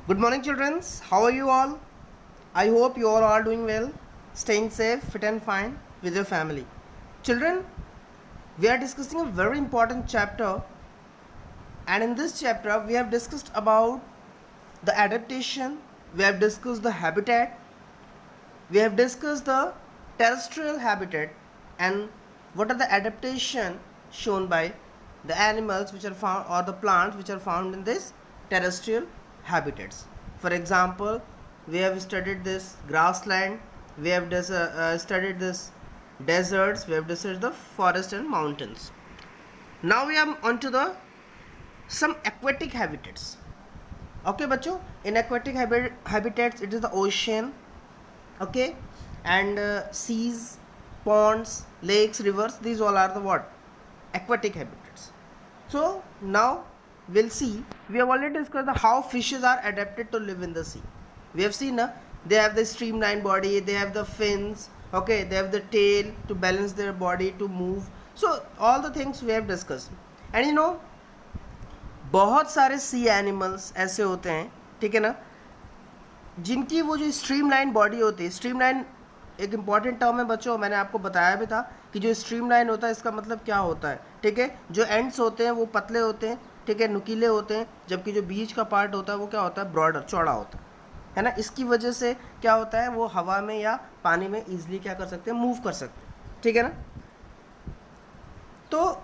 Good morning, children. How are you all? I hope you all are doing well, staying safe, fit, and fine with your family. Children, we are discussing a very important chapter, and in this chapter, we have discussed about the adaptation, we have discussed the habitat, we have discussed the terrestrial habitat, and what are the adaptation shown by the animals which are found or the plants which are found in this terrestrial habitats. For example, we have studied this grassland, we have studied this deserts, we have discussed the forest and mountains. Now we are on to the some aquatic habitats. Okay बच्चों, in aquatic habitats it is the ocean, okay, and seas, ponds, lakes, rivers. These all are the what? Aquatic habitats. So now we'll see, we have already discussed the how fishes are adapted to live in the sea. We have seen they have the streamlined body, they have the fins, okay, they have the tail to balance their body to move. So all the things we have discussed. And you know, बहुत सारे सी animals ऐसे होते हैं, ठीक है ना, जिनकी वो जो स्ट्रीमलाइन बॉडी होती है. स्ट्रीमलाइन एक इम्पॉर्टेंट टर्म है बच्चों, मैंने आपको बताया भी था कि जो स्ट्रीमलाइन होता है इसका मतलब क्या होता है, ठीक है. जो एंड्स होते हैं वो पतले होते हैं, ठीक है, नुकीले होते हैं, जबकि जो बीच का पार्ट होता है वो क्या होता है, ब्रॉडर, चौड़ा होता है ना. इसकी वजह से क्या होता है, वो हवा में या पानी में ईजिली क्या कर सकते हैं, मूव कर सकते हैं, ठीक है ना. तो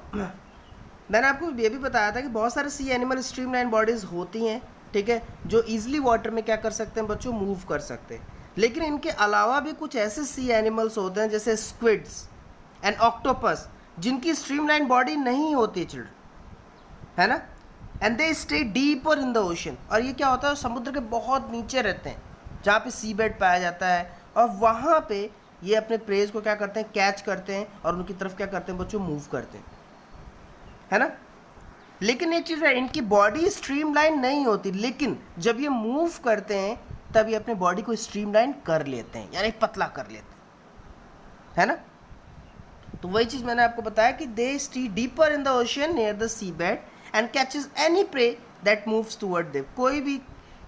मैंने आपको ये भी बताया था कि बहुत सारे सी एनिमल स्ट्रीमलाइन बॉडीज़ होती हैं, ठीक है, जो ईजिली वाटर में क्या कर सकते हैं बच्चों, मूव कर सकते हैं. लेकिन इनके अलावा भी कुछ ऐसे सी एनिमल्स होते हैं जैसे स्क्विड्स एंड ऑक्टोपस, जिनकी स्ट्रीमलाइन बॉडी नहीं होती चिल्ड्रन, है ना. And they stay deeper in the ocean, और ये क्या होता है, समुद्र के बहुत नीचे रहते हैं जहाँ पे सी बेड पाया जाता है, और वहाँ पे ये अपने प्रेज को क्या करते हैं, कैच करते हैं और उनकी तरफ क्या करते हैं बच्चों, मूव करते हैं, है ना. लेकिन एक चीज़ है, इनकी बॉडी स्ट्रीमलाइन नहीं होती, लेकिन जब ये मूव करते हैं तब ये अपने बॉडी को स्ट्रीमलाइन कर लेते हैं, यानी पतला कर लेते हैं, है ना. तो वही चीज़ मैंने आपको बताया कि they stay deeper in the ocean near the sea bed and catches any prey that moves toward them. कोई भी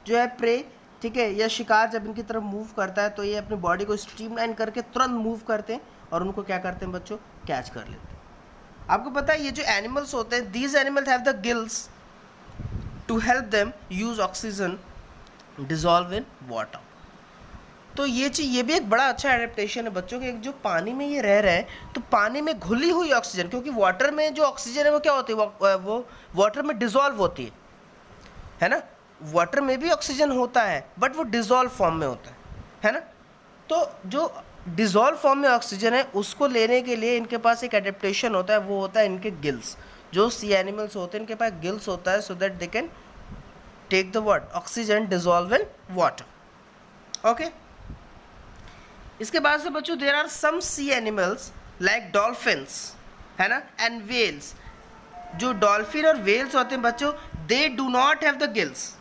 जो है प्रे, ठीक है, या शिकार जब इनकी तरफ मूव करता है तो ये अपनी बॉडी को स्ट्रीमलाइन करके तुरंत मूव करते हैं और उनको क्या करते हैं बच्चों, कैच कर लेते हैं. आपको पता है ये जो एनिमल्स होते हैं, these animals have the gills to help them use oxygen dissolve in water. तो ये चीज़, ये भी एक बड़ा अच्छा एडेप्टेशन है बच्चों के. जो पानी में ये रह रहे हैं तो पानी में घुली हुई ऑक्सीजन, क्योंकि वाटर में जो ऑक्सीजन है वो क्या होती है, वो वाटर में डिजॉल्व होती है ना. वाटर में भी ऑक्सीजन होता है बट वो डिजॉल्व फॉर्म में होता है ना. तो जो डिजॉल्व फॉर्म में ऑक्सीजन है उसको लेने के लिए इनके पास एक एडेप्टेशन होता है, वो होता है इनके गिल्स. जो सी एनिमल्स होते हैं इनके पास गिल्स होता है, so that they can take the what, oxygen dissolve in water. Okay, इसके बाद से बच्चों there are some sea animals like dolphins, है ना, एंड वेल्स. जो डॉल्फिन और वेल्स होते हैं बच्चों, they do not have the gills,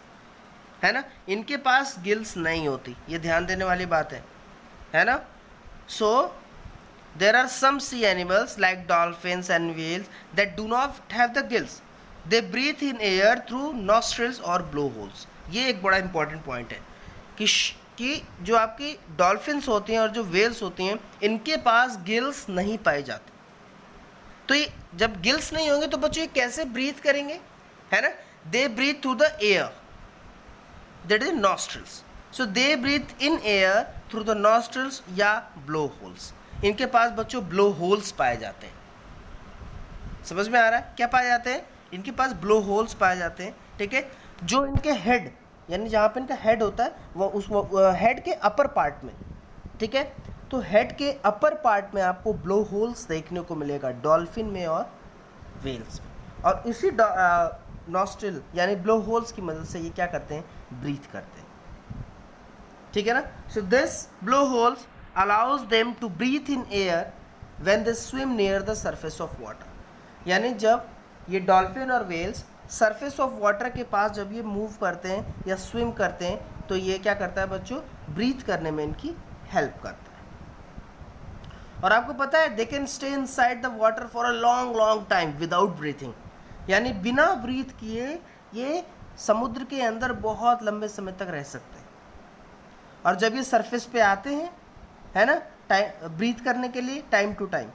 है ना. इनके पास गिल्स नहीं होती, ये ध्यान देने वाली बात है ना. So there are some sea animals like dolphins and whales that do not have the gills. They breathe in air through nostrils or blowholes. ये एक बड़ा important point है कि जो आपकी डॉल्फिन्स होती हैं और जो वेल्स होती हैं इनके पास गिल्स नहीं पाए जाते. तो ये जब गिल्स नहीं होंगे तो बच्चों ये कैसे ब्रीथ करेंगे, है ना. They breathe through the air, that is nostrils. So they breathe in air through the nostrils या ब्लो होल्स. इनके पास बच्चों ब्लो होल्स पाए जाते हैं. समझ में आ रहा है क्या पाए जाते हैं, इनके पास ब्लो होल्स पाए जाते हैं, ठीक है. जो इनके हेड, यानी जहाँ पे इनका हेड होता है वो उस हेड के अपर पार्ट में, ठीक है. तो हेड के अपर पार्ट में आपको ब्लो होल्स देखने को मिलेगा डॉल्फिन में और वेल्स में, और इसी नॉस्ट्रिल यानी ब्लो होल्स की मदद से ये क्या करते हैं, ब्रीथ करते हैं, ठीक है ना. So this blow holes allows them to breathe in air when they swim near the surface of water. यानी जब ये डॉल्फिन और वेल्स सरफेस ऑफ वाटर के पास जब ये मूव करते हैं या स्विम करते हैं तो ये क्या करता है बच्चों, ब्रीथ करने में इनकी हेल्प करता है. और आपको पता है they can stay inside the water for a long time without breathing, यानी बिना ब्रीथ किए ये समुद्र के अंदर बहुत लंबे समय तक रह सकते हैं, और जब ये सरफेस पे आते हैं, है ना, टाइम ब्रीथ करने के लिए टाइम टू टाइम,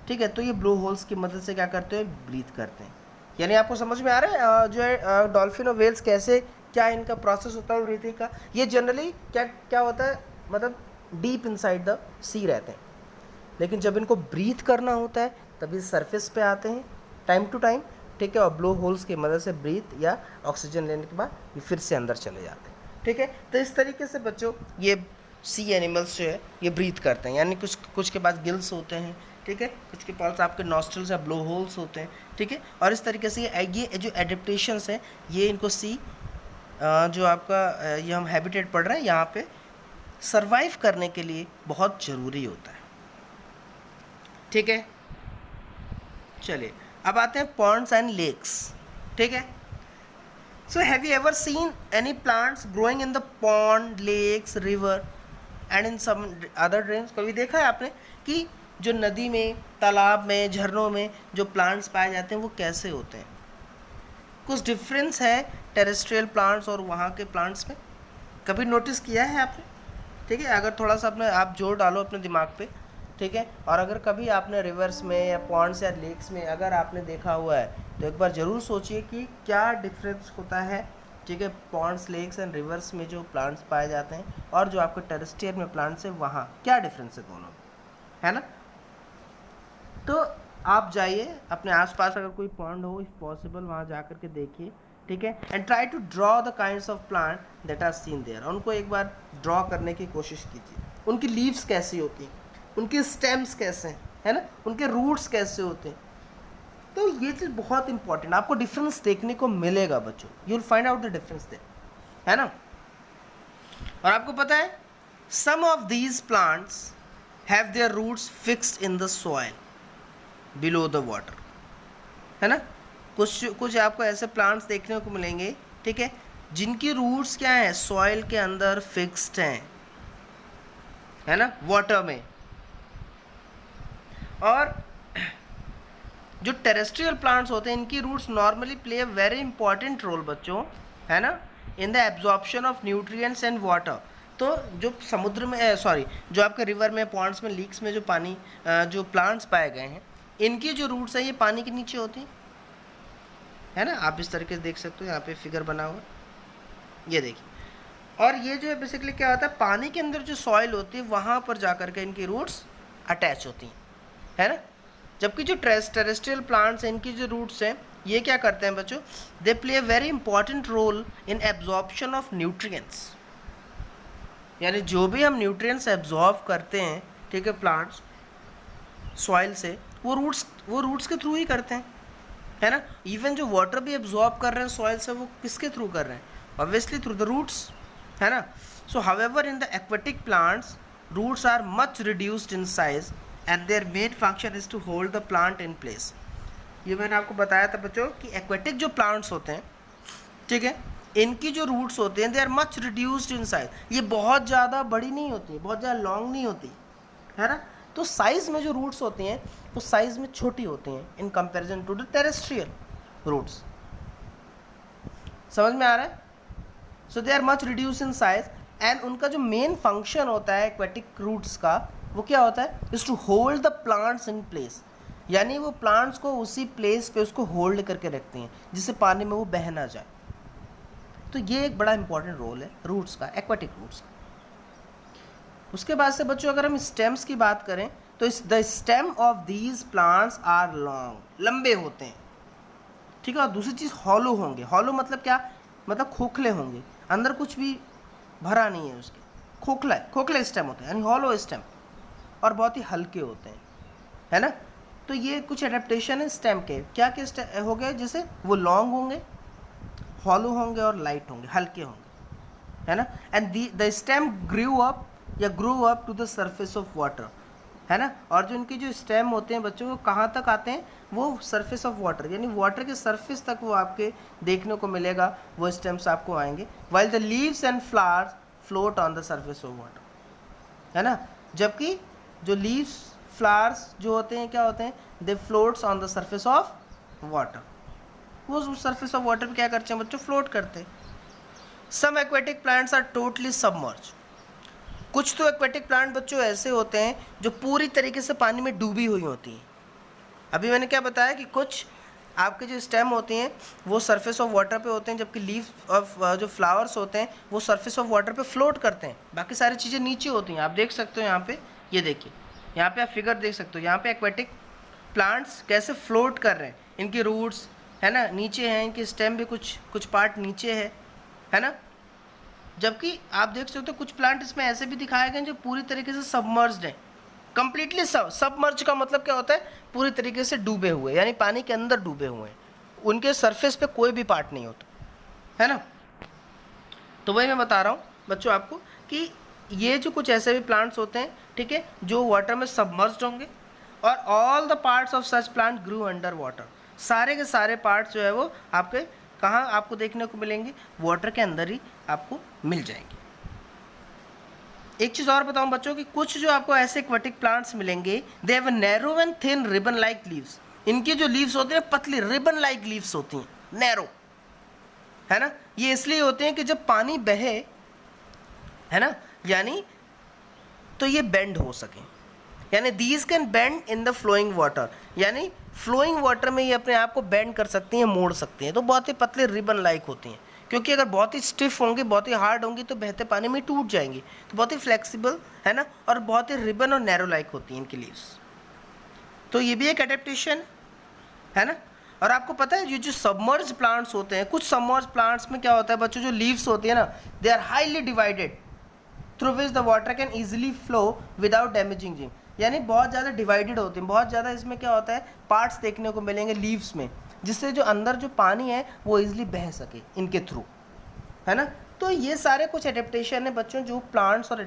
ठीक है, तो ये ब्लो होल्स की मदद से क्या करते हैं, ब्रीथ करते हैं। यानी आपको समझ में आ रहा है जो है डॉल्फिन और वेल्स कैसे, क्या इनका प्रोसेस होता है ब्रीथिंग का। ये जनरली क्या क्या होता है, मतलब डीप इनसाइड द सी रहते हैं, लेकिन जब इनको ब्रीथ करना होता है तभी सरफेस पे आते हैं टाइम टू टाइम, ठीक है, और ब्लो होल्स की मदद से ब्रीथ या ऑक्सीजन लेने के बाद ये फिर से अंदर चले जाते हैं, ठीक है। तो इस तरीके से बच्चों ये सी एनिमल्स जो है ये ब्रीथ करते हैं, यानी कुछ के पास गिल्स होते हैं, ठीक है, कुछ के पास आपके नॉस्ट्रल्स या ब्लो होल्स होते हैं, ठीक है। और इस तरीके से ये जो एडेप्टेशंस हैं ये इनको सी जो आपका ये हम हैबिटेट पढ़ रहे हैं यहाँ पे सरवाइव करने के लिए बहुत ज़रूरी होता है, ठीक है। चलिए अब आते हैं पॉन्ड्स एंड लेक्स, ठीक है। So have you ever seen any plants growing in the pond, lakes, river and in some other drains? कभी देखा है आपने कि जो नदी में, तालाब में, झरनों में जो प्लांट्स पाए जाते हैं वो कैसे होते हैं? कुछ डिफरेंस है टेरेस्ट्रियल प्लांट्स और वहाँ के प्लांट्स में, कभी नोटिस किया है आपने? ठीक है, अगर थोड़ा सा अपने आप जोर डालो अपने दिमाग पे, ठीक है, और अगर कभी आपने रिवर्स में या पॉन्ड्स या लेक्स में अगर आपने देखा हुआ है तो एक बार ज़रूर सोचिए कि क्या डिफरेंस होता है, ठीक है, पॉन्ड्स, लेक्स एंड रिवर्स में जो प्लांट्स पाए जाते हैं और जो आपके टेरेस्ट्रियल में प्लांट्स हैं वहाँ क्या डिफरेंस है दोनों, है ना। तो आप जाइए अपने आसपास, अगर कोई पॉन्ड हो इफ पॉसिबल वहाँ जा कर के देखिए, ठीक है, and try to draw the kinds of plant that are seen there. उनको एक बार ड्रॉ करने की कोशिश कीजिए, उनकी लीव्स कैसी होती हैं, उनके स्टेम्स कैसे हैं, है ना, उनके रूट्स कैसे होते हैं। तो ये चीज़ बहुत इंपॉर्टेंट, आपको डिफरेंस देखने को मिलेगा बच्चों, you will find out the difference there, है ना। और आपको पता है some of these plants have their roots fixed in the soil below the water, है ना। कुछ आपको ऐसे प्लांट्स देखने को मिलेंगे, ठीक है, जिनकी रूट्स क्या है, सॉइल के अंदर फिक्स्ड हैं, है ना, वाटर में। और जो टेरेस्ट्रियल प्लांट्स होते हैं इनकी roots normally play a very important role बच्चों, है ना, in the absorption of nutrients and water. तो जो समुद्र में जो आपके रिवर में, पॉन्ड्स में, लीक्स में जो पानी जो प्लांट्स पाए गए हैं इनकी जो रूट्स हैं ये पानी के नीचे होती हैं, है ना। आप इस तरीके से देख सकते हो, यहाँ पे फिगर बना हुआ, ये देखिए। और ये जो है बेसिकली क्या होता है, पानी के अंदर जो सॉइल होती है वहाँ पर जा कर के इनकी रूट्स अटैच होती हैं, है ना। जबकि जो टेरेस्ट्रियल प्लांट्स हैं इनकी जो रूट्स हैं ये क्या करते हैं बच्चों, they play a very important role in absorption of nutrients. यानी जो भी हम न्यूट्रिएंट्स एब्जॉर्ब करते हैं, ठीक है, प्लांट्स सॉइल से, वो रूट्स के थ्रू ही करते हैं, है ना। इवन जो वाटर भी एब्जॉर्ब कर रहे हैं सॉइल से वो किसके थ्रू कर रहे हैं, ऑब्वियसली थ्रू द रूट्स, है ना। So however in the aquatic plants roots are much reduced in size and their main function is to hold the plant in place. ये मैंने आपको बताया था बच्चों कि एक्वेटिक जो प्लांट्स होते हैं, ठीक है, इनकी जो रूट्स होते हैं they are much reduced in size, ये बहुत ज़्यादा बड़ी नहीं होती, बहुत ज़्यादा लॉन्ग नहीं होती, है ना। तो साइज़ में जो रूट्स होती हैं वो साइज़ में छोटी होती हैं in comparison to the terrestrial roots. समझ में आ रहा है? So they are much reduced in size and उनका जो मेन फंक्शन होता है एक्वेटिक रूट्स का वो क्या होता है, is to hold the plants in place. यानी वो प्लांट्स को उसी प्लेस पे उसको होल्ड करके रखते हैं जिससे पानी में वो बह ना जाए। तो ये एक बड़ा इंपॉर्टेंट रोल है रूट्स का, एक्वेटिक रूट्स का। उसके बाद से बच्चों अगर हम स्टेम्स की बात करें तो the stem of these plants are long, लंबे होते हैं, ठीक है। और दूसरी चीज़ हॉलो होंगे, हॉलो मतलब क्या, मतलब खोखले होंगे, अंदर कुछ भी भरा नहीं है उसके, खोखले स्टेम होते हैं, यानी हॉलो स्टेम, और बहुत ही हल्के होते हैं, है ना। तो ये कुछ एडेप्टेशन है स्टेम के, क्या क्या हो गए, जैसे वो लॉन्ग होंगे, हॉलो होंगे और लाइट होंगे, हल्के होंगे, है ना। And the stem grew up to the surface of water, है ना। और जो इनके जो स्टेम होते हैं बच्चों, वो कहाँ तक आते हैं, वो सरफेस ऑफ वाटर, यानी वाटर के सरफेस तक वो आपके देखने को मिलेगा, वो स्टेम्स आपको आएंगे। While the leaves and flowers float on the surface of water, है ना। जबकि जो लीव्स, फ्लावर्स जो होते हैं क्या होते हैं, they floats on the surface of water, वो उस सरफेस ऑफ वाटर पे क्या करते हैं बच्चों, फ्लोट करते हैं। Some aquatic plants are totally submerge. कुछ तो एक्वेटिक प्लांट बच्चों ऐसे होते हैं जो पूरी तरीके से पानी में डूबी हुई होती हैं। अभी मैंने क्या बताया कि कुछ आपके जो स्टेम होते हैं वो सरफेस ऑफ वाटर पे होते हैं, जबकि लीफ ऑफ जो फ्लावर्स होते हैं वो सरफेस ऑफ वाटर पे फ्लोट करते हैं, बाकी सारी चीज़ें नीचे होती हैं। आप देख सकते हो यहाँ पे, ये देखिए यहाँ पे आप फिगर देख सकते हो, यहाँ पे एक्वेटिक प्लांट्स कैसे फ्लोट कर रहे हैं। इनकी रूट्स है ना नीचे हैं, इनकी स्टेम भी कुछ पार्ट नीचे है ना। जबकि आप देख सकते हो कुछ प्लांट इसमें ऐसे भी दिखाए गए जो पूरी तरीके से सबमर्ज्ड हैं, कंप्लीटली सबमर्ज का मतलब क्या होता है, पूरी तरीके से डूबे हुए, यानी पानी के अंदर डूबे हुए हैं, उनके सरफेस पे कोई भी पार्ट नहीं होता, है ना। तो वही मैं बता रहा हूँ बच्चों आपको कि ये जो कुछ ऐसे भी प्लांट्स होते हैं, ठीक है, जो वाटर में सबमर्ज्ड होंगे, और all the parts of such plant grew under water. सारे के सारे पार्ट्स जो है वो आपके कहाँ आपको देखने को मिलेंगे, वाटर के अंदर ही आपको मिल जाएंगे। एक चीज़ और बताऊं बच्चों कि कुछ जो आपको ऐसे एक्वेटिक प्लांट्स मिलेंगे, they have narrow and thin ribbon like leaves. इनकी जो लीव्स होती हैं पतली रिबन लाइक लीव्स होती हैं, नैरो, है ना। ये इसलिए होते हैं कि जब पानी बहे, है ना, यानी तो ये बेंड हो सके, यानी these can bend in the flowing water, यानी फ्लोइंग वाटर में ये अपने आप को बेंड कर सकती हैं, मोड़ सकती हैं। तो बहुत ही पतले रिबन लाइक होती हैं, क्योंकि अगर बहुत ही स्टिफ होंगी, बहुत ही हार्ड होंगी तो बहते पानी में टूट जाएंगी। तो बहुत ही फ्लेक्सिबल, है ना, और बहुत ही रिबन और नैरो लाइक होती हैं इनकी लीव्स। तो ये भी एक एडेप्टेशन है ना। और आपको पता है ये जो सबमर्ज प्लांट्स होते हैं, कुछ सबमर्ज प्लांट्स में क्या होता है बच्चों, जो लीव्स होती है ना, they are highly divided through which the water can easily flow without damaging them, यानी बहुत ज़्यादा डिवाइडेड होती हैं, बहुत ज़्यादा इसमें क्या होता है पार्ट्स देखने को मिलेंगे लीव्स में, जिससे जो अंदर जो पानी है वो ईजिली बह सके इनके थ्रू, है ना। तो ये सारे कुछ एडेप्टेशन है बच्चों जो प्लांट्स और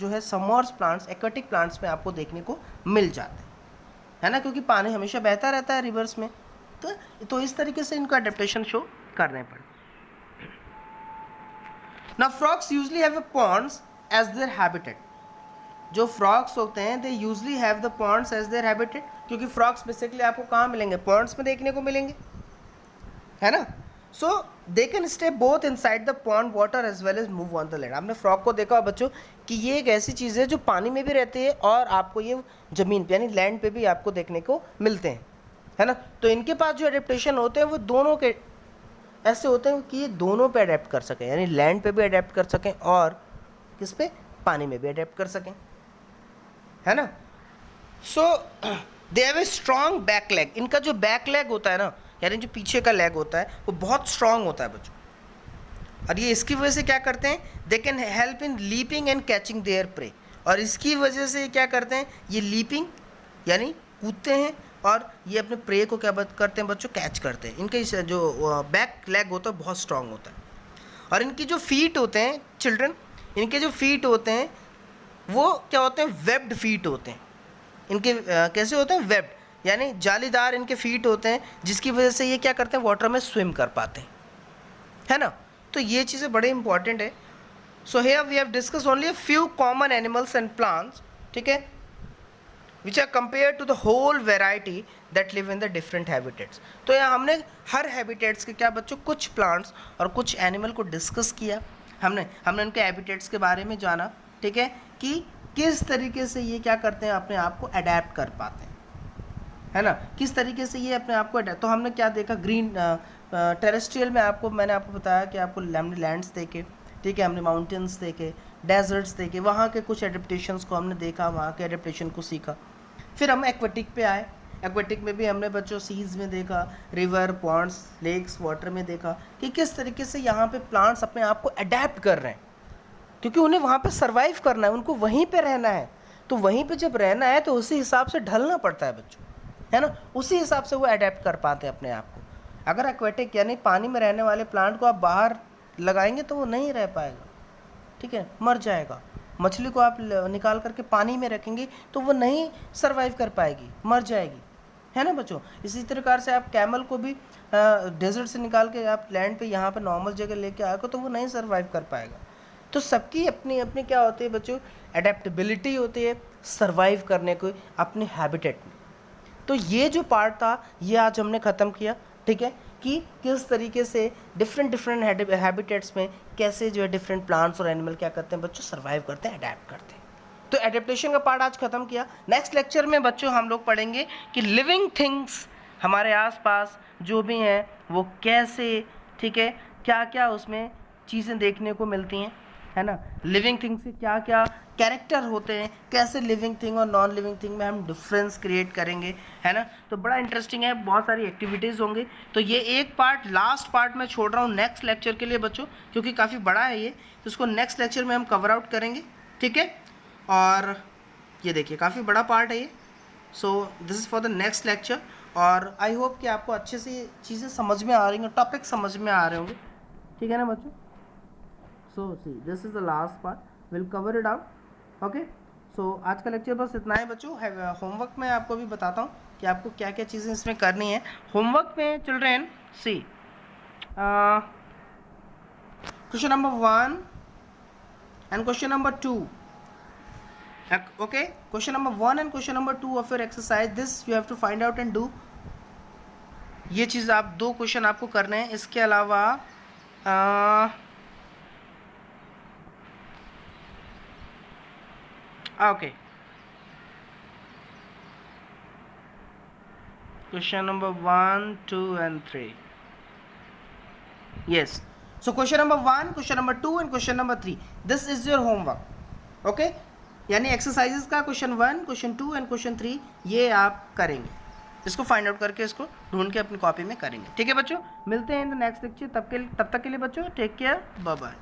जो है सबमर्ज प्लांट्स, एक्वेटिक प्लांट्स में आपको देखने को मिल जाते हैं, है ना, क्योंकि पानी हमेशा बहता रहता है रिवर्स में। तो इस तरीके से इनको एडेप्टेशन शो करने पड़े। Now frogs usually have a ponds as their habitat. जो frogs होते हैं they usually have the ponds as their habitat, क्योंकि frogs basically आपको कहाँ मिलेंगे, ponds में देखने को मिलेंगे, है ना। So they can stay both inside the pond water as well as move on the land. आपने frog को देखा बच्चों कि ये एक ऐसी चीज़ है जो पानी में भी रहती है और आपको ये ज़मीन पे यानी लैंड पे भी आपको देखने को मिलते हैं, है ना। तो इनके पास जो एडेप्टेशन होते हैं वो दोनों के ऐसे होते हैं कि ये दोनों पे अडेप्ट कर सकें, यानी लैंड पे भी अडेप्ट कर सकें और किस पे, पानी में भी अडेप्ट कर सकें, है ना। So they have a strong back leg. इनका जो बैक लेग होता है ना, यानी जो पीछे का लेग होता है वो बहुत स्ट्रॉन्ग होता है बच्चों, और ये इसकी वजह से क्या करते हैं, they can help in leaping and catching there pray. और इसकी वजह से क्या करते हैं, ये लीपिंग यानी कूदते हैं और ये अपने प्रे को क्या करते हैं बच्चों, कैच करते हैं। इनके जो बैक लेग होता है बहुत स्ट्रॉन्ग होता है। और इनकी जो फीट होते हैं चिल्ड्रन, इनके जो फीट होते हैं वो क्या होते हैं, वेब्ड फीट होते हैं। इनके कैसे होते हैं, वेब्ड, यानी जालीदार इनके फीट होते हैं, जिसकी वजह से ये क्या करते हैं, वाटर में स्विम कर पाते हैं, है ना। तो ये चीज़ें बड़े इंपॉर्टेंट है। So here we have discuss only a few common animals and plants, ठीक है, which are compared to the whole variety that live in the different habitats. तो यहाँ हमने हर हैबिटेट्स के क्या बच्चों कुछ प्लांट्स और कुछ एनिमल को डिस्कस किया, हमने उनके हैबिटेट्स के बारे में जाना, ठीक है, कि किस तरीके से ये क्या करते हैं, अपने आप को अडेप्ट कर पाते हैं, है ना, किस तरीके से ये अपने आप को अडेप्ट। तो हमने क्या देखा, ग्रीन टेरेस्ट्रियल में मैंने आपको बताया कि आपको हमने लैंड्स देखे, ठीक है, हमने माउंटेन्स देखे, डेजर्ट्स देखे, वहाँ के कुछ एडेप्टेशंस को हमने देखा, वहाँ के एडेप्टेशन को सीखा। फिर हम एक्वेटिक पे आए, एक्वेटिक में भी हमने बच्चों सीज में देखा, रिवर, पॉन्ड्स, लेक्स, वाटर में देखा कि किस तरीके से यहाँ पे प्लांट्स अपने आप को अडेप्ट कर रहे हैं, क्योंकि उन्हें वहाँ पे सरवाइव करना है, उनको वहीं पे रहना है। तो वहीं पे जब रहना है तो उसी हिसाब से ढलना पड़ता है बच्चों, है ना, उसी हिसाब से वो अडेप्ट कर पाते हैं अपने आप को। अगर एक्वेटिक यानी पानी में रहने वाले प्लांट को आप बाहर लगाएंगे तो वो नहीं रह पाएगा, ठीक है, मर जाएगा। मछली को आप निकाल करके पानी में रखेंगे तो वो नहीं सरवाइव कर पाएगी, मर जाएगी, है ना बच्चों। इसी प्रकार से आप कैमल को भी डेजर्ट से निकाल के आप लैंड पे यहाँ पे नॉर्मल जगह लेके आएगा तो वो नहीं सरवाइव कर पाएगा। तो सबकी अपनी अपनी क्या होती है बच्चों, एडेप्टेबिलिटी होती है सरवाइव करने को अपने हैबिटेट में। तो ये जो पार्ट था ये आज हमने ख़त्म किया, ठीक है, कि किस तरीके से डिफरेंट हैबिटेट्स में कैसे जो है डिफरेंट प्लांट्स और एनिमल क्या करते हैं बच्चों, सर्वाइव करते हैं, अडेप्ट करते हैं। तो एडेप्टेशन का पार्ट आज खत्म किया। नेक्स्ट लेक्चर में बच्चों हम लोग पढ़ेंगे कि लिविंग थिंग्स हमारे आसपास जो भी हैं वो कैसे, ठीक है, क्या क्या उसमें चीज़ें देखने को मिलती हैं, है ना। लिविंग थिंग्स के क्या क्या कैरेक्टर होते हैं, कैसे लिविंग थिंग और नॉन लिविंग थिंग में हम डिफरेंस क्रिएट करेंगे, है ना। तो बड़ा इंटरेस्टिंग है, बहुत सारी एक्टिविटीज़ होंगी। तो ये एक पार्ट, लास्ट पार्ट मैं छोड़ रहा हूँ नेक्स्ट लेक्चर के लिए बच्चों, क्योंकि काफ़ी बड़ा है ये, तो इसको नेक्स्ट लेक्चर में हम कवर आउट करेंगे, ठीक है। और ये देखिए काफ़ी बड़ा पार्ट है ये। So this is for the next lecture, और आई होप कि आपको अच्छे से चीज़ें समझ में आ रही हैं, टॉपिक समझ में आ रहे होंगे, ठीक है ना बच्चों। So see this is the last part, will cover it out, okay. So आज का लेक्चर बस इतना है बच्चों। होमवर्क में आपको भी बताता हूँ कि आपको क्या क्या चीज़ें इसमें करनी है। होमवर्क में children see question number 1 and question number 2, okay, question number 1 and question number 2 of your exercise, this you have to find out and do। ये चीज़ आप 2 क्वेश्चन आपको करने हैं। इसके अलावा okay, question number 1, 2 and 3, yes। So question number 1, question number 2 and question number 3, this is your homework, okay। यानी exercises का question 1, question 2 and question 3 ये आप करेंगे, इसको फाइंड आउट करके इसको ढूंढ के अपनी कॉपी में करेंगे, ठीक है बच्चों। मिलते हैं इन द नेक्स्ट लेक्चर, तब तक के लिए बच्चों टेक केयर, बाय बाय।